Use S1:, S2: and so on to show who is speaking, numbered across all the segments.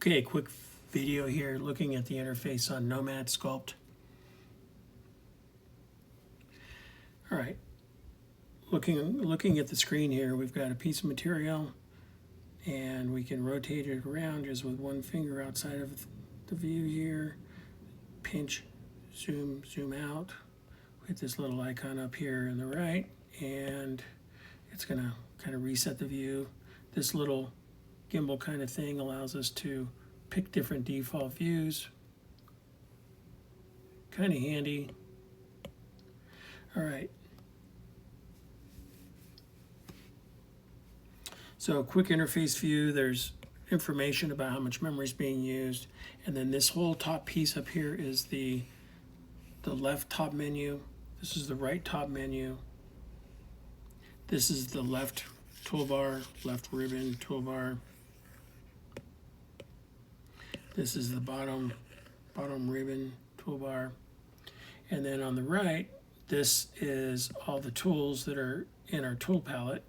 S1: Okay, quick video here looking at the interface on Nomad Sculpt. All right, looking at the screen here, we've got a piece of material and we can rotate it around just with one finger outside of the view here. Pinch, zoom out. Hit this little icon up here on the right and it's gonna kind of reset the view. This little gimbal kind of thing allows us to pick different default views. Kind of handy. All right. So quick interface view, there's information about how much memory is being used. And then this whole top piece up here is the left top menu. This is the right top menu. This is the left toolbar, left ribbon toolbar. This is the bottom ribbon toolbar. And then on the right, this is all the tools that are in our tool palette.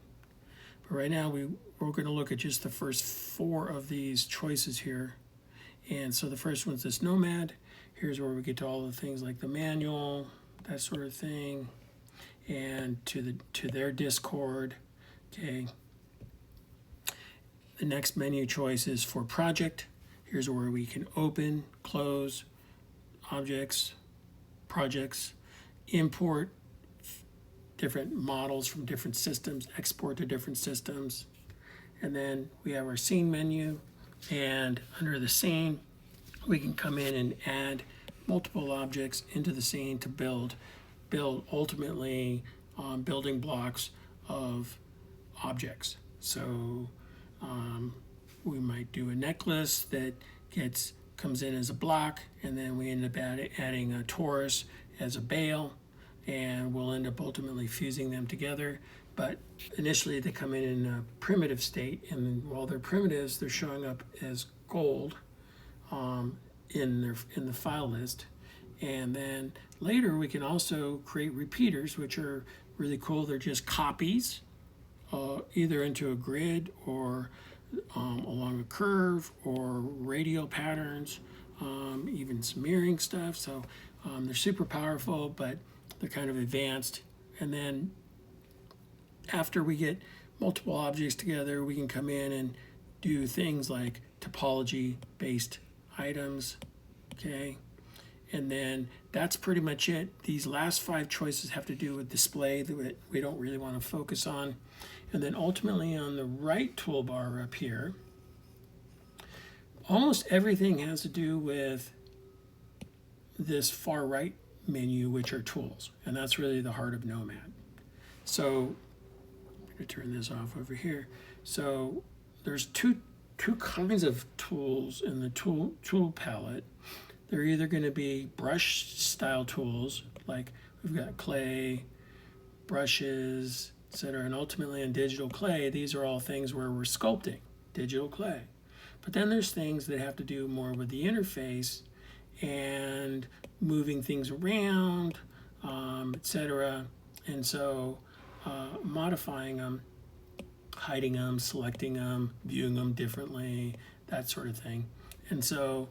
S1: But right now we're going to look at just the first 4 of these choices here. And so the first one's this Nomad. Here's where we get to all the things like the manual, that sort of thing, and to their Discord. Okay. The next menu choice is for project. Here's where we can open, close objects, projects, import different models from different systems, export to different systems. And then we have our scene menu, and under the scene, we can come in and add multiple objects into the scene to build ultimately building blocks of objects. So we might do a necklace that comes in as a block, and then we end up adding a torus as a bale, and we'll end up ultimately fusing them together. But initially they come in a primitive state, and while they're primitives, they're showing up as gold in the file list. And then later we can also create repeaters, which are really cool. They're just copies, either into a grid or along a curve, or radial patterns, even some mirroring stuff. So they're super powerful, but they're kind of advanced. And then after we get multiple objects together, we can come in and do things like topology based items. Okay. And then that's pretty much it. These last 5 choices have to do with display that we don't really want to focus on. And then ultimately on the right toolbar up here, almost everything has to do with this far right menu, which are tools. And that's really the heart of Nomad. So I'm going to turn this off over here. So there's two kinds of tools in the tool palette. They're either going to be brush style tools, like we've got clay, brushes, etc. And ultimately in digital clay, these are all things where we're sculpting digital clay. But then there's things that have to do more with the interface and moving things around, etc. And so modifying them, hiding them, selecting them, viewing them differently, that sort of thing. And so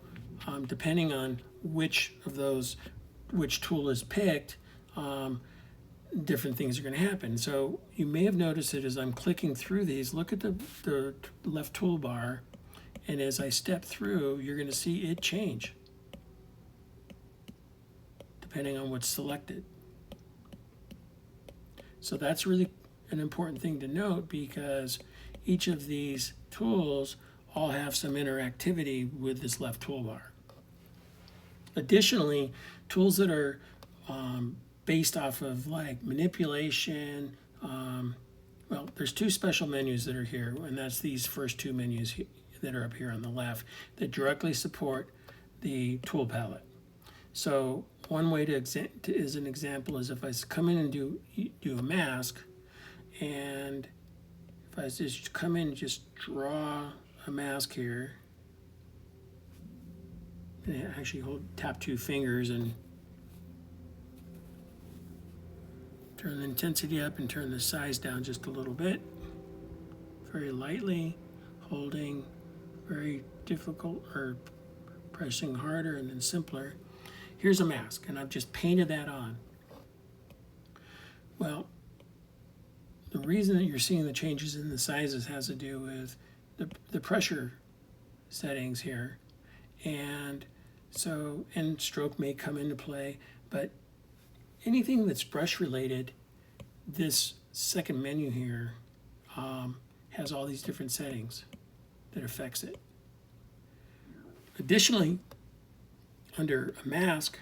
S1: depending on which tool is picked, different things are going to happen. So you may have noticed that as I'm clicking through these, look at the left toolbar, and as I step through, you're going to see it change depending on what's selected. So that's really an important thing to note, because each of these tools all have some interactivity with this left toolbar. Additionally, tools that are based off of like manipulation, well, there's 2 special menus that are here, and that's these first 2 menus that are up here on the left that directly support the tool palette. So one way as an example is if I come in and do a mask, and if I just come in and just draw a mask here, and actually tap 2 fingers and turn the intensity up and turn the size down just a little bit, very lightly, holding very difficult, or pressing harder, and then simpler. Here's a mask, and I've just painted that on. Well, the reason that you're seeing the changes in the sizes has to do with the pressure settings here. And so, and stroke may come into play, but anything that's brush related, this second menu here has all these different settings that affects it. Additionally, under a mask,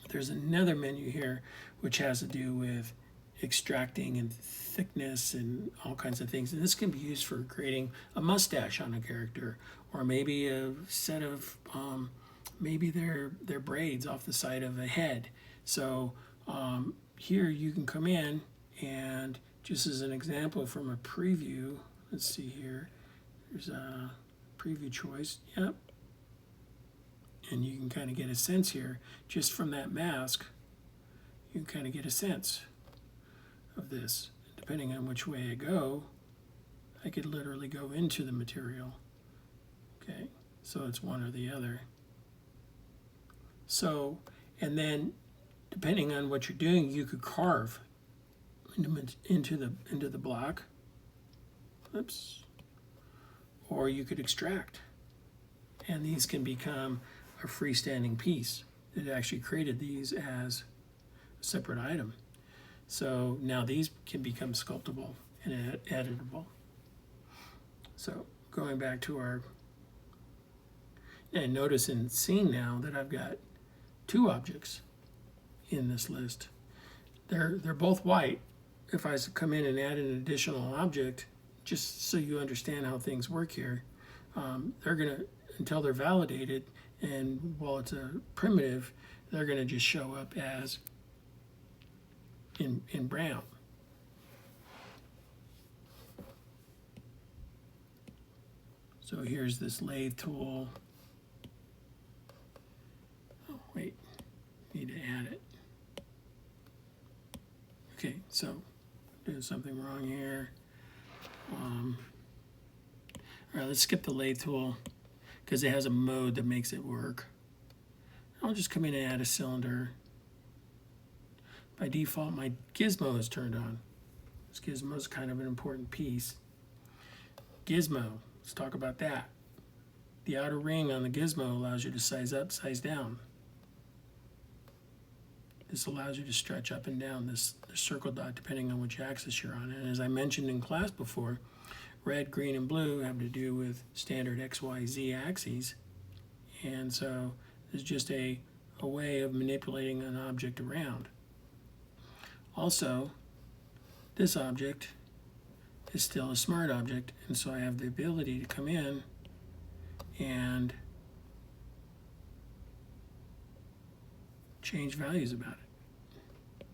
S1: there's another menu here which has to do with extracting and thickness and all kinds of things. And this can be used for creating a mustache on a character, or maybe a set of maybe their braids off the side of a head. So here you can come in, and just as an example from a preview, let's see here, there's a preview choice, yep. And you can kind of get a sense here, just from that mask, you can kind of get a sense of this. Depending on which way I go, I could literally go into the material. Okay, so it's one or the other. So, and then depending on what you're doing, you could carve into the block. Oops. Or you could extract. And these can become a freestanding piece. It actually created these as a separate item. So now these can become sculptable and editable. So going back to our, and notice in scene now that I've got two objects in this list. They're both white. If I come in and add an additional object, just so you understand how things work here, they're gonna, until they're validated, and while it's a primitive, they're gonna just show up as in brown. So here's this lathe tool. Oh, wait, need to add it. Okay, so doing something wrong here. All right, let's skip the lathe tool because it has a mode that makes it work. I'll just come in and add a cylinder. By default, my gizmo is turned on. This gizmo is kind of an important piece. Gizmo, let's talk about that. The outer ring on the gizmo allows you to size up, size down. This allows you to stretch up and down this circle dot depending on which axis you're on. And as I mentioned in class before, red, green, and blue have to do with standard X, Y, Z axes. And so it's just a way of manipulating an object around. Also, this object is still a smart object, and so I have the ability to come in and change values about it.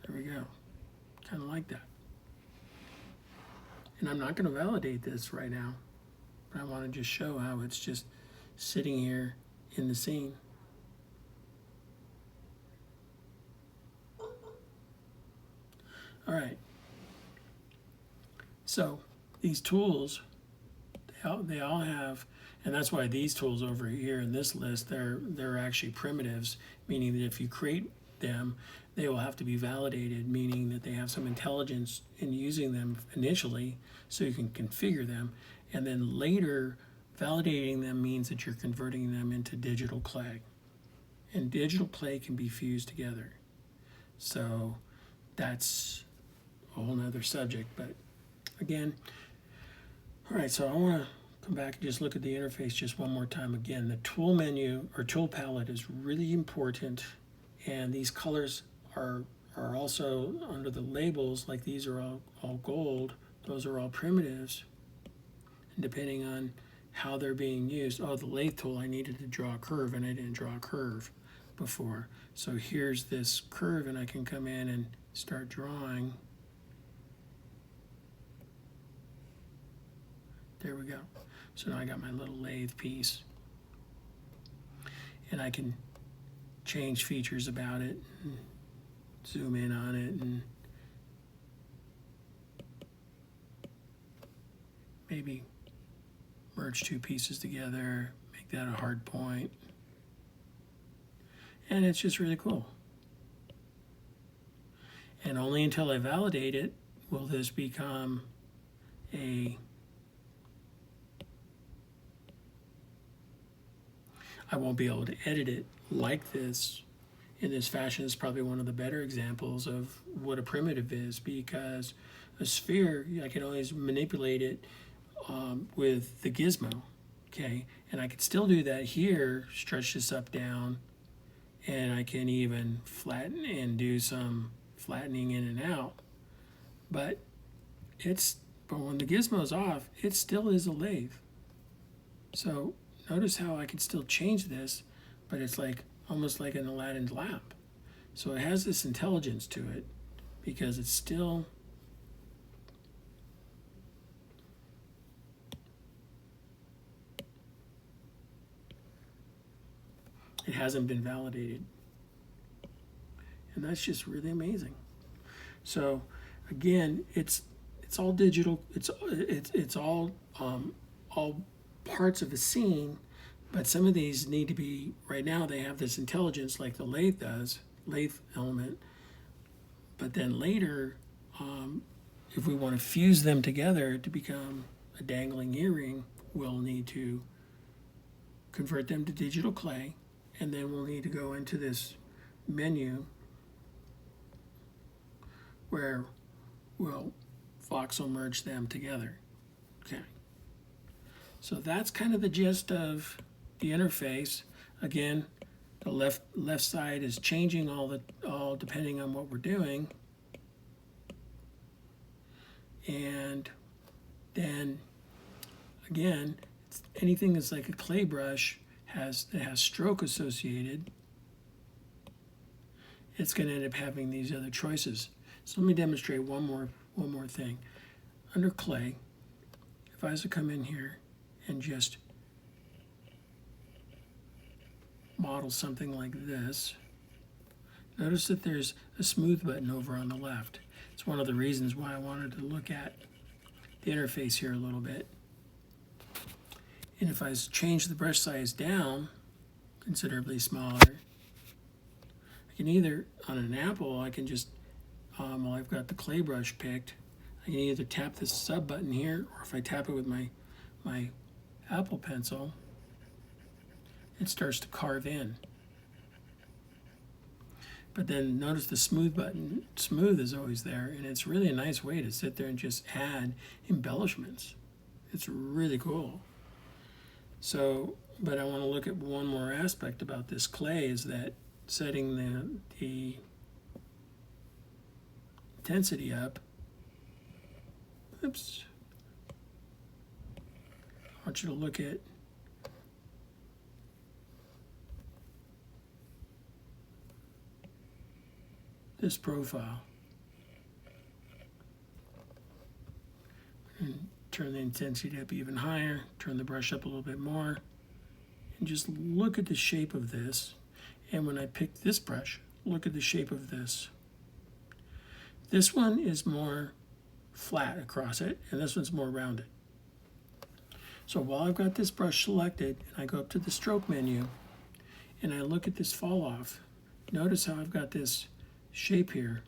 S1: There we go. Kind of like that. And I'm not going to validate this right now, but I want to just show how it's just sitting here in the scene. All right. So these tools, they all have, and that's why these tools over here in this list, they're actually primitives, meaning that if you create them, they will have to be validated, meaning that they have some intelligence in using them initially so you can configure them, and then later validating them means that you're converting them into digital clay. And digital clay can be fused together. So that's a whole nother subject, but again, all right, so I want to come back and just look at the interface just one more time. Again, the tool menu or tool palette is really important, and these colors are also under the labels, like these are all gold, those are all primitives, and depending on how they're being used. Oh, the lathe tool, I needed to draw a curve, and I didn't draw a curve before. So here's this curve, and I can come in and start drawing. There we go. So now I got my little lathe piece. And I can change features about it, and zoom in on it, and maybe merge two pieces together, make that a hard point. And it's just really cool. And only until I validate it will this become I won't be able to edit it like this in this fashion. Is probably one of the better examples of what a primitive is, because a sphere, I can always manipulate it with the gizmo, okay? And I can still do that here, stretch this up, down, and I can even flatten and do some flattening in and out. But when the gizmo's off, it still is a lathe. So notice how I can still change this, but it's like almost like an Aladdin's lamp. So it has this intelligence to it because it's still it hasn't been validated. And that's just really amazing. So again, it's all digital. It's all parts of a scene, but some of these need to be, right now they have this intelligence like the lathe does, lathe element. But then later, if we want to fuse them together to become a dangling earring, we'll need to convert them to digital clay, and then we'll need to go into this menu where we'll voxel merge them together. Okay. So that's kind of the gist of the interface. Again, the left side is changing all depending on what we're doing. And then again, anything that's like a clay brush that has stroke associated, it's going to end up having these other choices. So let me demonstrate one more thing. Under clay, if I was to come in here and just model something like this, notice that there's a smooth button over on the left. It's one of the reasons why I wanted to look at the interface here a little bit. And if I change the brush size down considerably smaller, I can either, on an apple, I can just, while I've got the clay brush picked, I can either tap this sub button here, or if I tap it with my Apple pencil, it starts to carve in. But then notice the smooth button, smooth is always there, and it's really a nice way to sit there and just add embellishments. It's really cool. So, but I want to look at one more aspect about this clay, is that setting the intensity up. Oops. I want you to look at this profile. And turn the intensity up even higher, turn the brush up a little bit more, and just look at the shape of this. And when I pick this brush, look at the shape of this. This one is more flat across it, and this one's more rounded. So while I've got this brush selected, and I go up to the stroke menu, and I look at this fall off, notice how I've got this shape here,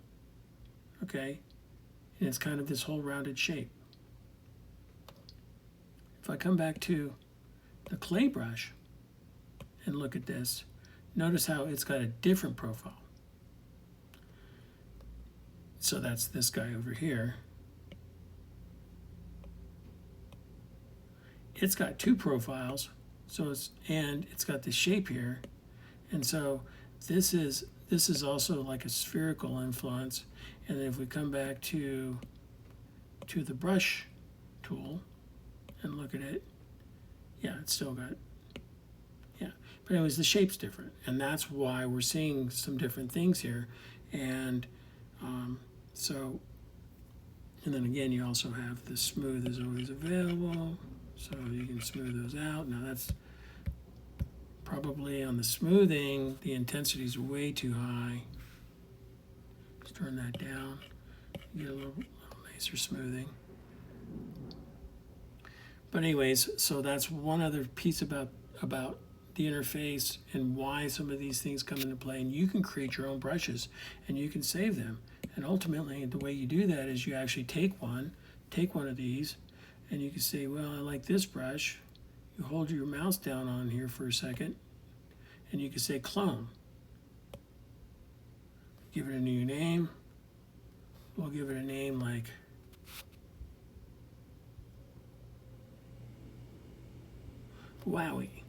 S1: okay? And it's kind of this whole rounded shape. If I come back to the clay brush and look at this, notice how it's got a different profile. So that's this guy over here. It's got two profiles, so it's got this shape here, and so this is also like a spherical influence. And then if we come back to the brush tool and look at it, yeah, it's still got, yeah. But anyways, the shape's different, and that's why we're seeing some different things here. And so, and then again, you also have the smooth is always available, so you can smooth those out. Now that's probably on the smoothing, the intensity is way too high. Let's turn that down, get a little nicer smoothing. But anyways, so that's one other piece about the interface and why some of these things come into play. And you can create your own brushes and you can save them. And ultimately, the way you do that is you actually take one of these, and you can say, well, I like this brush. You hold your mouse down on here for a second, and you can say clone. Give it a new name. We'll give it a name like Wowie.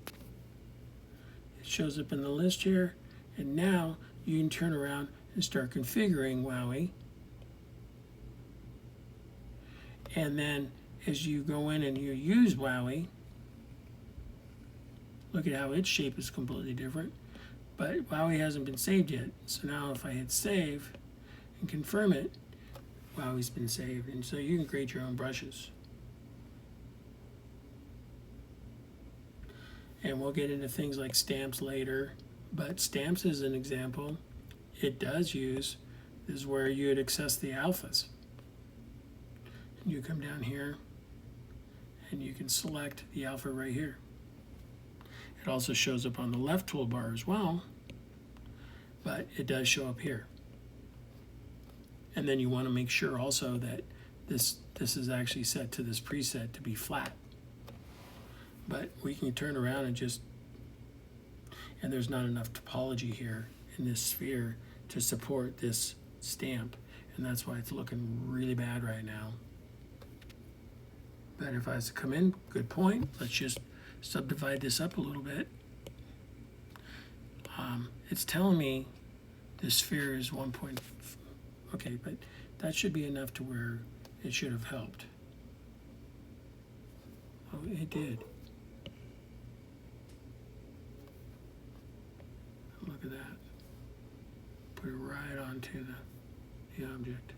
S1: It shows up in the list here, and now you can turn around and start configuring Wowie. And then as you go in and you use Wowie, look at how its shape is completely different. But Wowie hasn't been saved yet. So now if I hit save and confirm it, Wowie's been saved. And so you can create your own brushes. And we'll get into things like stamps later. But stamps is an example. It does use, this is where you would access the alphas. And you come down here and you can select the alpha right here. It also shows up on the left toolbar as well, but it does show up here. And then you want to make sure also that this is actually set to this preset to be flat. But we can turn around and just, and there's not enough topology here in this sphere to support this stamp, and that's why it's looking really bad right now. But if I was to come in, good point, let's just subdivide this up a little bit. It's telling me this sphere is 1 point, okay, but that should be enough to where it should have helped. Oh, it did. Look at that. Put it right onto the object.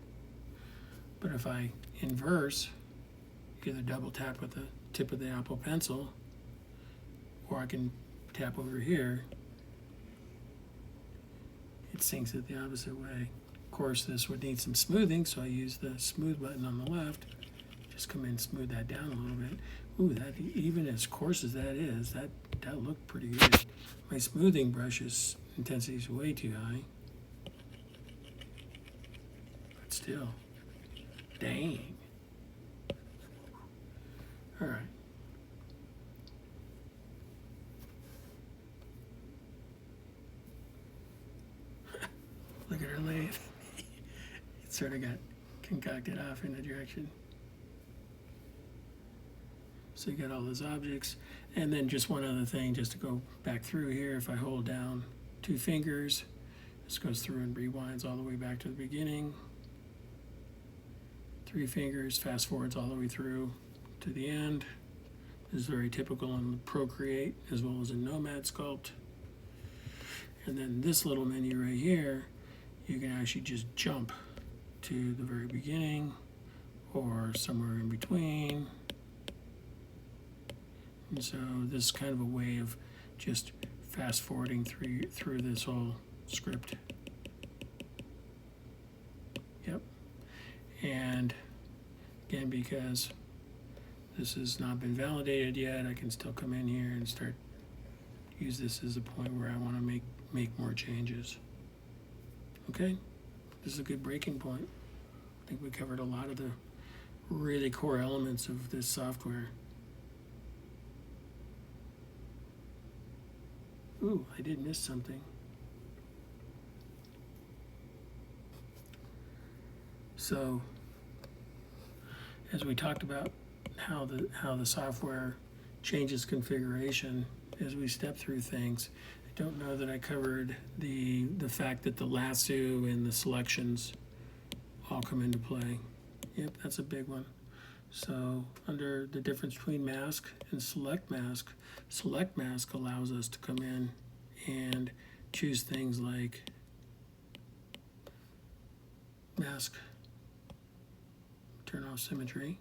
S1: But if I inverse, either double tap with the tip of the Apple Pencil, or I can tap over here, it syncs it the opposite way. Of course, this would need some smoothing, so I use the smooth button on the left. Just come in and smooth that down a little bit. Ooh, that, even as coarse as that is, that looked pretty good. My smoothing brush's intensity is way too high. But still, dang. All right. Look at her lathe. It sort of got concocted off in a direction. So you got all those objects. And then just one other thing, just to go back through here, if I hold down 2 fingers, this goes through and rewinds all the way back to the beginning. 3 fingers, fast forwards all the way through to the end. This is very typical in Procreate as well as in Nomad Sculpt. And then this little menu right here, you can actually just jump to the very beginning or somewhere in between. And so this is kind of a way of just fast forwarding through this whole script. Yep. And again, because this has not been validated yet, I can still come in here and start use this as a point where I want to make more changes. Okay, this is a good breaking point. I think we covered a lot of the really core elements of this software. Ooh, I did miss something. So, as we talked about how the software changes configuration as we step through things, I don't know that I covered the fact that the lasso and the selections all come into play. Yep, that's a big one. So under the difference between mask and select mask allows us to come in and choose things like mask, turn off symmetry,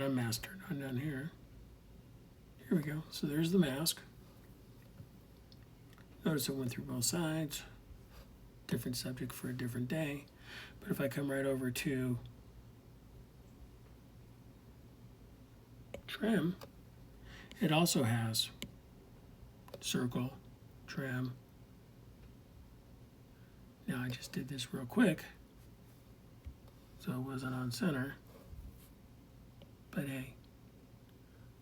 S1: unmasked turned on down here. Here we go. So there's the mask. Notice it went through both sides. Different subject for a different day. But if I come right over to trim, it also has circle, trim. Now I just did this real quick, so it wasn't on center. But hey,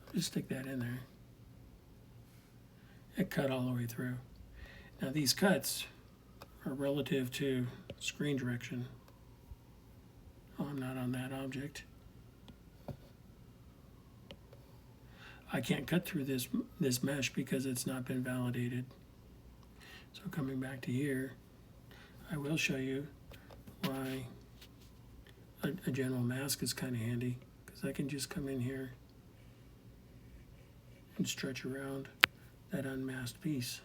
S1: I'll just stick that in there. It cut all the way through. Now these cuts are relative to screen direction. Oh, I'm not on that object. I can't cut through this mesh because it's not been validated. So coming back to here, I will show you why a general mask is kind of handy, because I can just come in here and stretch around that unmasked piece.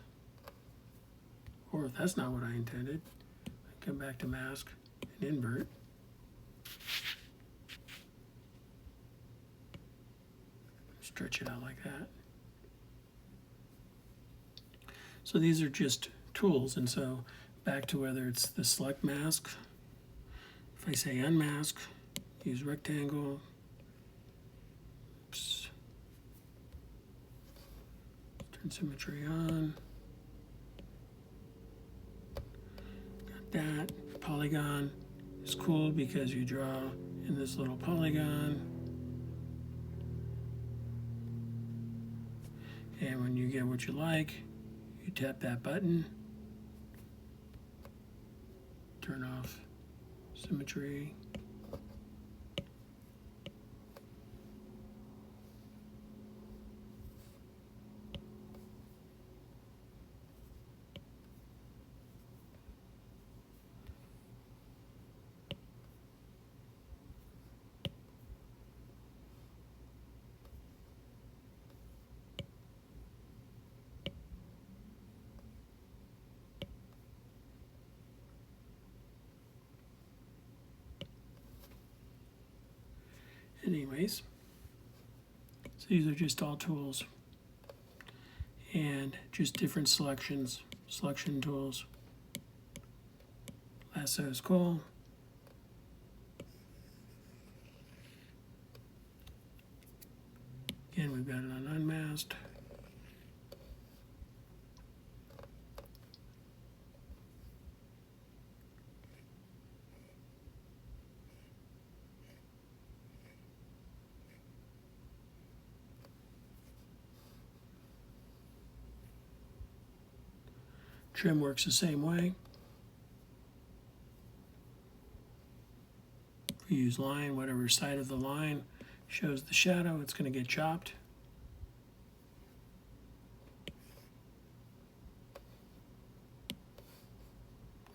S1: Or if that's not what I intended, I come back to mask and invert. Stretch it out like that. So these are just tools, and so back to whether it's the select mask. If I say unmask, use rectangle. Oops. Turn symmetry on. Got that. Polygon is cool because you draw in this little polygon. And when you get what you like, you tap that button. Turn off symmetry. Anyways, so these are just all tools and just different selection tools. Lasso is cool. Again, we've got it on unmasked. Trim works the same way. If we use line, whatever side of the line shows the shadow, it's going to get chopped.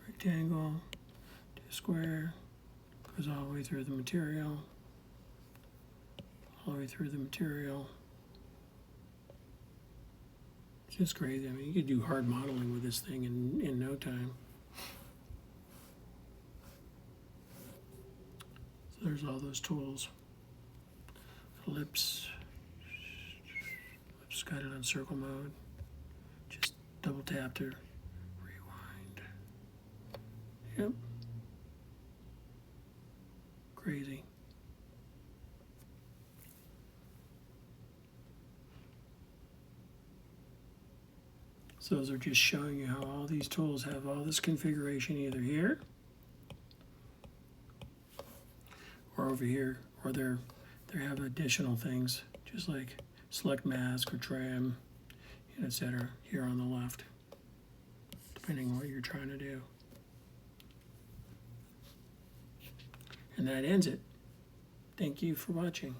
S1: Rectangle, do square, goes all the way through the material, all the way through the material. It's just crazy. I mean, you could do hard modeling with this thing in no time. So there's all those tools. Ellipse. Ellipse got it on circle mode. Just double tap to rewind. Yep. Crazy. So those are just showing you how all these tools have all this configuration either here or over here, or they have additional things just like select mask or trim, etc. here on the left, depending on what you're trying to do. And that ends it. Thank you for watching.